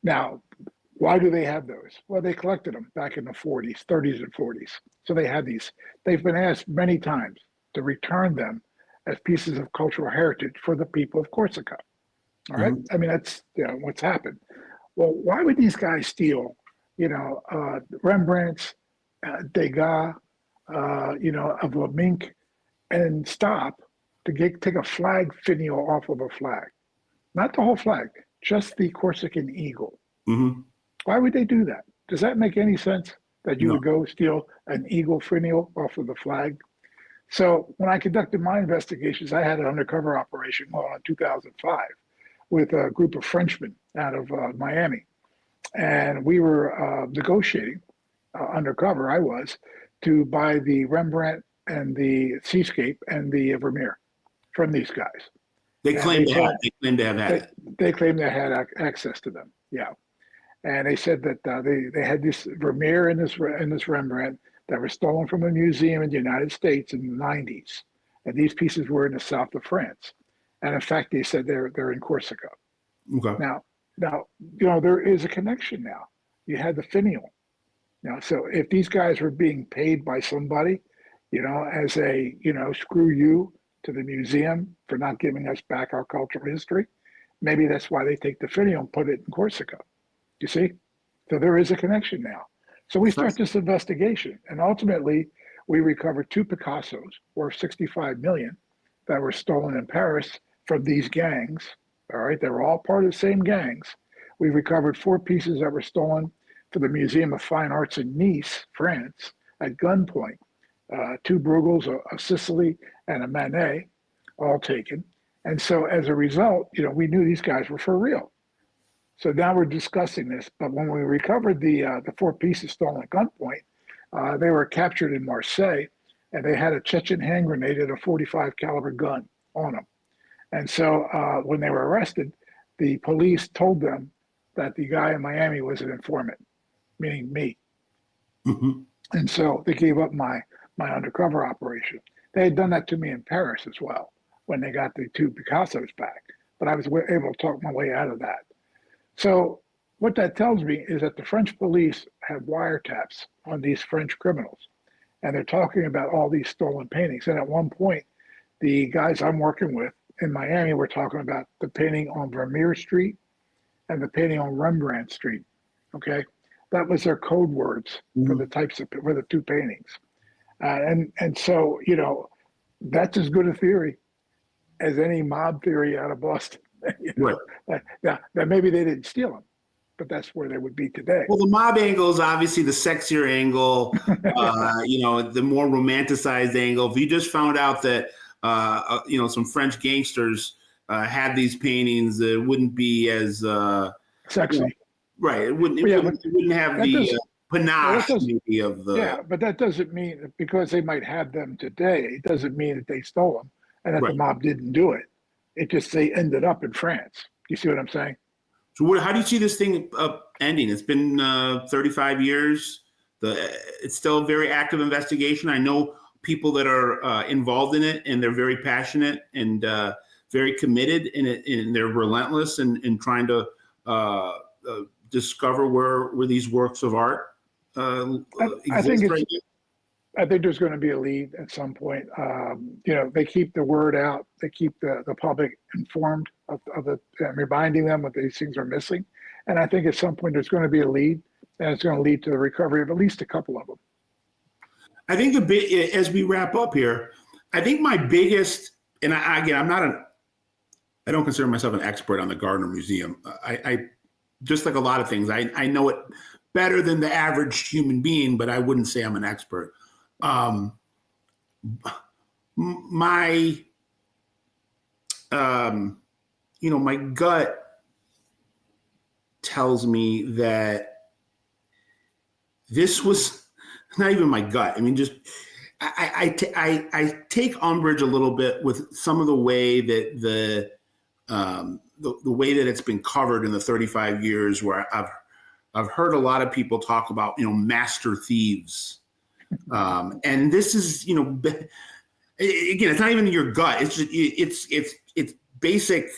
Now, why do they have those? Well, they collected them back in the 30s and 40s. So they had these. They've been asked many times to return them as pieces of cultural heritage for the people of Corsica. All right. Mm-hmm. I mean, that's what's happened. Well, why would these guys steal, Rembrandt's, Degas, of a mink, and stop to take a flag finial off of a flag? Not the whole flag, just the Corsican eagle. Mm-hmm. Why would they do that? Does that make any sense, that you would go steal an eagle finial off of the flag? So when I conducted my investigations, I had an undercover operation going on in 2005 with a group of Frenchmen out of Miami. And we were negotiating undercover, I was, to buy the Rembrandt and the Seascape and the Vermeer from these guys. They claim to have had it. They claim they had access to them. Yeah. And they said that they had this Vermeer and this Rembrandt that were stolen from a museum in the United States in the 90s. And these pieces were in the south of France. And in fact, they said they're in Corsica. Okay. Now, there is a connection now. You had the finial. So if these guys were being paid by somebody, as a, screw you to the museum for not giving us back our cultural history, maybe that's why they take the finial and put it in Corsica. You see? So there is a connection now. So we start this investigation, and ultimately we recovered 2 Picassos worth 65 million that were stolen in Paris from these gangs. All right, they were all part of the same gangs. We recovered 4 pieces that were stolen for the Museum of Fine Arts in Nice, France, at gunpoint. 2 Bruegels, a Sicily, and a Manet, all taken. And so as a result, we knew these guys were for real. So now we're discussing this. But when we recovered the 4 pieces stolen at gunpoint, they were captured in Marseille, and they had a Chechen hand grenade and a 45 caliber gun on them. And so when they were arrested, the police told them that the guy in Miami was an informant, meaning me. Mm-hmm. And so they gave up my undercover operation. They had done that to me in Paris as well when they got the 2 Picassos back, but I was able to talk my way out of that. So what that tells me is that the French police have wiretaps on these French criminals, and they're talking about all these stolen paintings. And at one point, the guys I'm working with in Miami were talking about the painting on Vermeer Street and the painting on Rembrandt Street. Okay, that was their code words for the for the 2 paintings. And so, that's as good a theory as any mob theory out of Boston. Right. That maybe they didn't steal them, but that's where they would be today. Well, the mob angle is obviously the sexier angle, the more romanticized angle. If you just found out that, some French gangsters had these paintings, it wouldn't be as sexy. Right. It wouldn't have the panache maybe of the. Yeah, but that doesn't mean that because they might have them today, it doesn't mean that they stole them and that the mob didn't do it. It just they ended up in France. You see what I'm saying? So how do you see this thing ending? It's been 35 years. It's still a very active investigation. I know people that are involved in it, and they're very passionate and very committed in it, and they're relentless in trying to discover where these works of art exist. I think there's going to be a lead at some point. They keep the word out. They keep the public informed of reminding them that these things are missing. And I think at some point there's going to be a lead, and it's going to lead to the recovery of at least a couple of them. I think as we wrap up here, I think my biggest, and I don't consider myself an expert on the Gardner Museum. I just like a lot of things, I know it better than the average human being, but I wouldn't say I'm an expert. My gut tells me that this was not even my gut. I mean, just I take umbrage a little bit with some of the way that the way that it's been covered in the 35 years where I've heard a lot of people talk about, master thieves. And this is, again, it's not even your gut. It's just, it's basic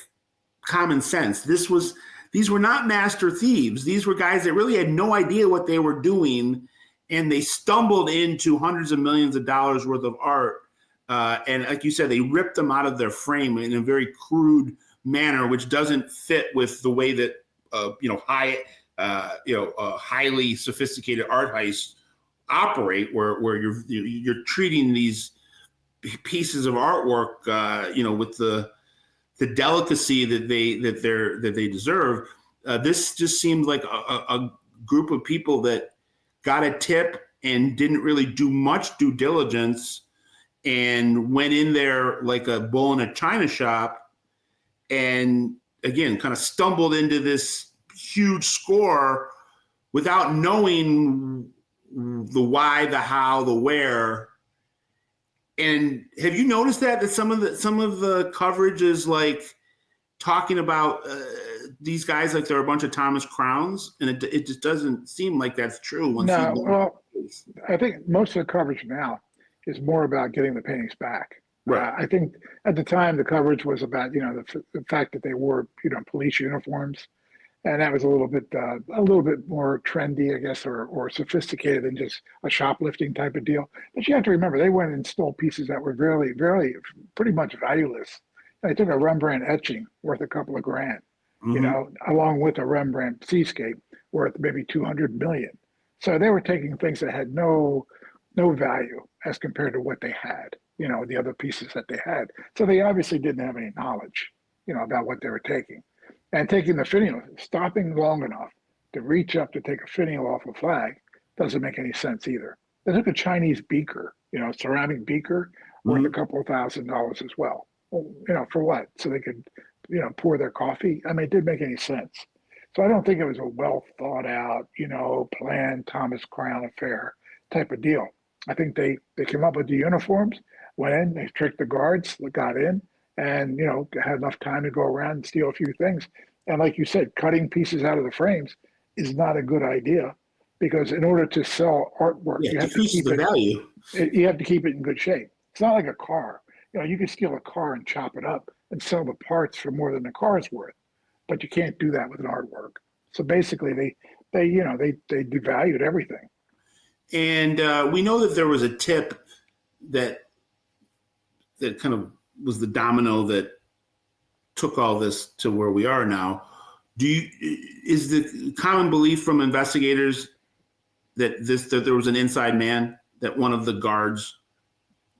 common sense. These were not master thieves. These were guys that really had no idea what they were doing, and they stumbled into hundreds of millions of dollars worth of art. And like you said, they ripped them out of their frame in a very crude manner, which doesn't fit with the way that highly sophisticated art heists operate, where you're treating these pieces of artwork, with the delicacy that they deserve. This just seemed like a group of people that got a tip and didn't really do much due diligence, and went in there like a bull in a china shop, and again kind of stumbled into this huge score without knowing the why, the how, the where. And have you noticed that some of the coverage is like talking about these guys like they're a bunch of Thomas Crowns, and it just doesn't seem like that's true. No, well, I think most of the coverage now is more about getting the paintings back. Right. I think at the time the coverage was about the fact that they wore police uniforms, and that was a little bit more trendy, I guess, or sophisticated than just a shoplifting type of deal. But you have to remember they went and stole pieces that were very, very, pretty much valueless. They took a Rembrandt etching worth a couple of grand, along with a Rembrandt seascape worth maybe 200 million. So they were taking things that had no value as compared to what they had, the other pieces that they had. So they obviously didn't have any knowledge, about what they were taking. And taking the finial, stopping long enough to reach up to take a finial off a flag doesn't make any sense either. They took a Chinese beaker, ceramic beaker worth a couple of $1,000s as well. For what? So they could, pour their coffee. I mean, it didn't make any sense. So I don't think it was a well thought out, planned Thomas Crown affair type of deal. I think they came up with the uniforms, went in, they tricked the guards, got in, and had enough time to go around and steal a few things. And like you said, cutting pieces out of the frames is not a good idea, because in order to sell artwork, you have to keep the value. You have to keep it in good shape. It's not like a car. You can steal a car and chop it up and sell the parts for more than the car's worth, but you can't do that with an artwork. So basically, they devalued everything. And we know that there was a tip that kind of was the domino that took all this to where we are now. Is the common belief from investigators that there was an inside man, that one of the guards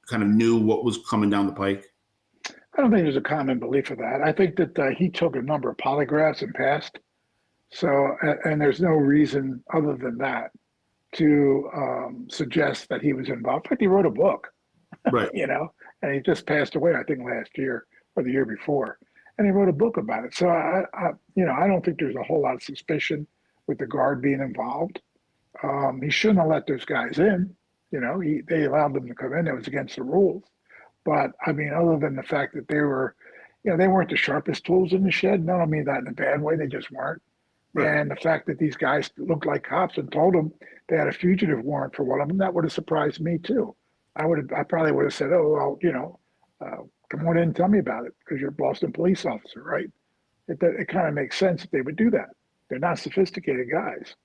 kind of knew what was coming down the pike? I don't think there's a common belief of that. I think that he took a number of polygraphs and passed. So, and there's no reason other than that to suggest that he was involved. In fact, he wrote a book, right? And he just passed away, I think, last year or the year before. And he wrote a book about it. So I don't think there's a whole lot of suspicion with the guard being involved. He shouldn't have let those guys in. They allowed them to come in. It was against the rules. But I mean, other than the fact that they were, they weren't the sharpest tools in the shed. And I don't mean that in a bad way. They just weren't. Right. And the fact that these guys looked like cops and told them they had a fugitive warrant for one of them, that would have surprised me too. I probably would have said, oh, well, come on in and tell me about it, because you're a Boston police officer, right? It kind of makes sense that they would do that. They're not sophisticated guys.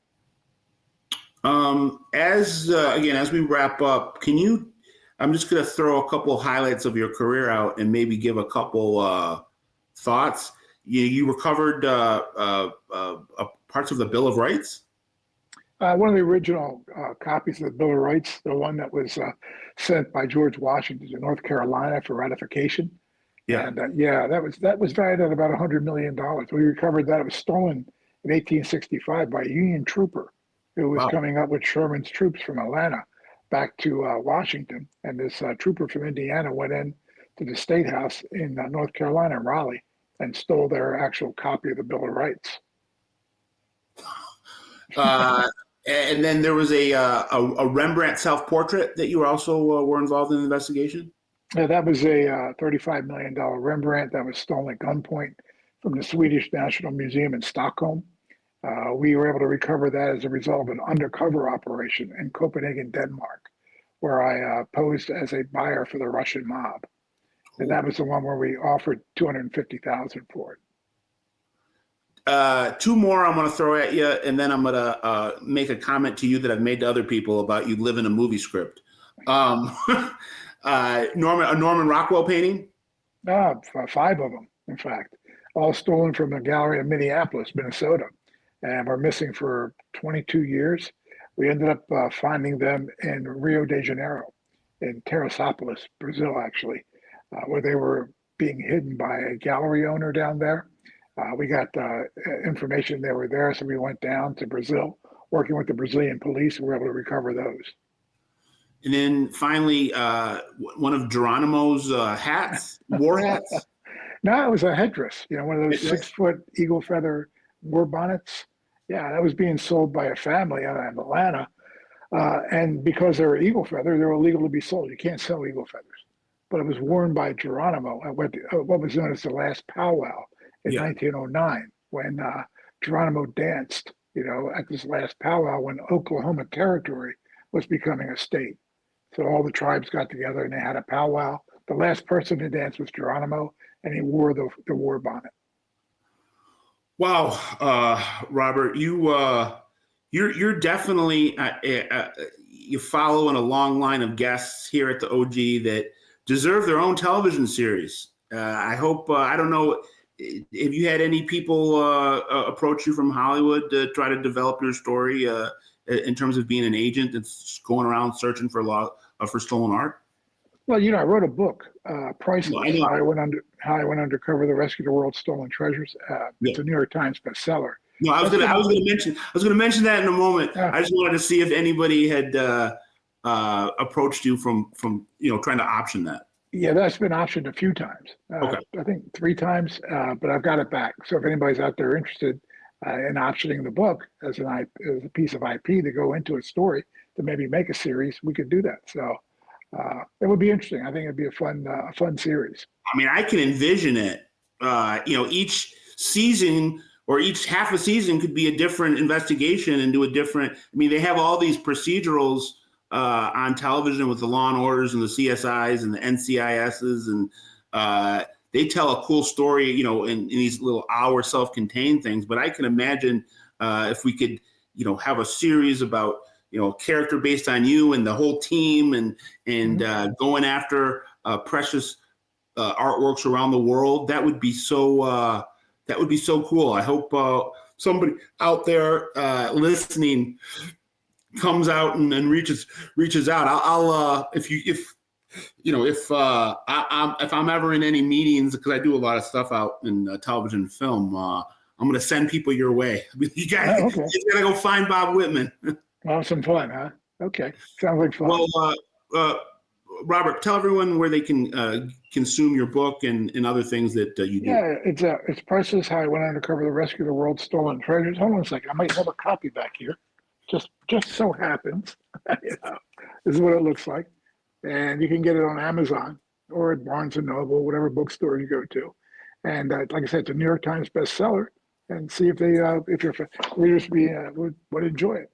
As we wrap up, I'm just going to throw a couple of highlights of your career out and maybe give a couple thoughts. You recovered parts of the Bill of Rights? One of the original copies of the Bill of Rights, the one that was sent by George Washington to North Carolina for ratification. Yeah. And that was valued at about $100 million. We recovered that. It was stolen in 1865 by a Union trooper who was coming up with Sherman's troops from Atlanta back to Washington. And this trooper from Indiana went in to the State House in North Carolina, Raleigh, and stole their actual copy of the Bill of Rights. And then there was a Rembrandt self-portrait that you also were involved in the investigation? Yeah, that was a $35 million Rembrandt that was stolen at gunpoint from the Swedish National Museum in Stockholm. We were able to recover that as a result of an undercover operation in Copenhagen, Denmark, where I posed as a buyer for the Russian mob. And that was the one where we offered $250,000 for it. Two more I'm going to throw at you, and then I'm going to make a comment to you that I've made to other people about you live in a movie script. A Norman Rockwell painting? 5 of them, in fact, all stolen from a gallery in Minneapolis, Minnesota, and were missing for 22 years. We ended up finding them in Rio de Janeiro, in Teresópolis, Brazil, actually, where they were being hidden by a gallery owner down there. We got information they were there, so we went down to Brazil, working with the Brazilian police, and we were able to recover those. And then finally, one of Geronimo's hats, war hats? No, it was a headdress, one of those 6-foot eagle feather war bonnets. Yeah, that was being sold by a family out of Atlanta. And because they're eagle feather, they're illegal to be sold. You can't sell eagle feathers. But it was worn by Geronimo at what was known as the last powwow in 1909, when Geronimo danced, at this last powwow when Oklahoma Territory was becoming a state. So all the tribes got together and they had a powwow. The last person to dance was Geronimo, and he wore the war bonnet. Wow, Robert, you're definitely you following a long line of guests here at the OG that deserve their own television series. I hope, I don't know, have you had any people approach you from Hollywood to try to develop your story in terms of being an agent that's going around searching for stolen art? Well, I wrote a book, Priceless, how I went undercover to rescue the world's stolen treasures. It's a New York Times bestseller. No, I was going to mention that in a moment. I just wanted to see if anybody had approached you from trying to option that. Yeah, that's been optioned a few times. Okay. I think 3 times, but I've got it back. So if anybody's out there interested in optioning the book as a piece of IP to go into a story to maybe make a series, we could do that. So it would be interesting. I think it'd be a fun series. I mean, I can envision it. Each season or each half a season could be a different investigation and do a different. I mean, they have all these procedurals on television with the Law and Orders and the CSIs and the NCISs, and they tell a cool story, in these little hour self-contained things. But I can imagine if we could, have a series about, a character based on you and the whole team and going after precious artworks around the world. That would be so cool. I hope somebody out there listening comes out and reaches out. I'll if I'm ever in any meetings, because I do a lot of stuff out in television and film, I'm going to send people your way. You guys, you gotta go find Bob Wittman. Well, some fun, huh? Okay, sounds like fun. Well, Robert, tell everyone where they can consume your book and other things that you do. Yeah, it's Priceless, how I went undercover to rescue the world's stolen treasures. Hold on a second, I might have a copy back here. Just so happens, this is what it looks like, and you can get it on Amazon or at Barnes and Noble, whatever bookstore you go to. And like I said, it's a New York Times bestseller. And see if your readers would enjoy it.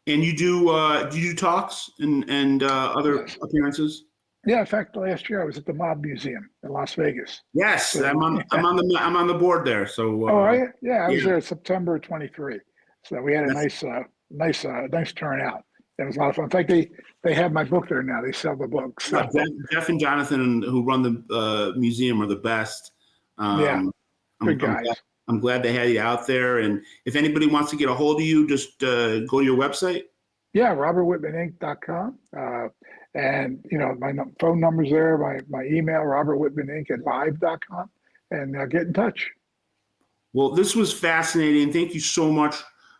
And you do talks and other appearances? Yeah, in fact, last year I was at the Mob Museum in Las Vegas. Yes, so, I'm on the board there. So. Are you? Yeah, I was there September 23. So we had a nice turnout. It was a lot of fun. In fact, they have my book there now. They sell the books. So. Jeff and Jonathan, who run the museum, are the best. Good guys. I'm glad they had you out there. And if anybody wants to get a hold of you, just go to your website. Yeah, robertwhitmaninc.com. And, my phone number's there, my email, robertwhitmaninc@live.com. And get in touch. Well, this was fascinating. Thank you so much,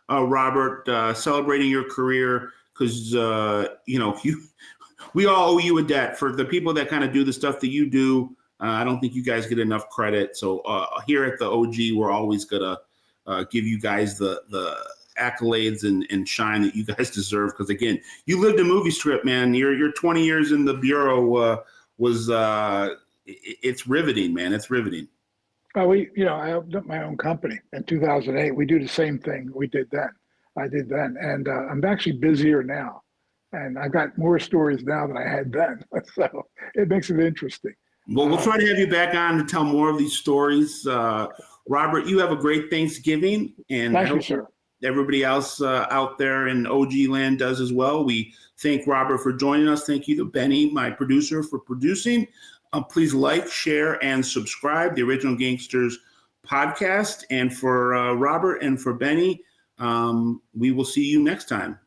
Robert, celebrating your career, because, we all owe you a debt for the people that kind of do the stuff that you do. I don't think you guys get enough credit. So here at the OG, we're always going to give you guys the accolades and shine that you guys deserve. Because, again, you lived a movie script, man. Your 20 years in the Bureau it's riveting, man. It's riveting. Well, I opened up my own company in 2008. We do the same thing we did then. I did then. And I'm actually busier now. And I've got more stories now than I had then. So it makes it interesting. Well, we'll try to have you back on to tell more of these stories. Robert, you have a great Thanksgiving. And thank you, sir. Everybody else out there in OG land does as well. We thank Robert for joining us. Thank you to Benny, my producer, for producing. Please like, share, and subscribe the Original Gangsters podcast. And for Robert and for Benny, we will see you next time.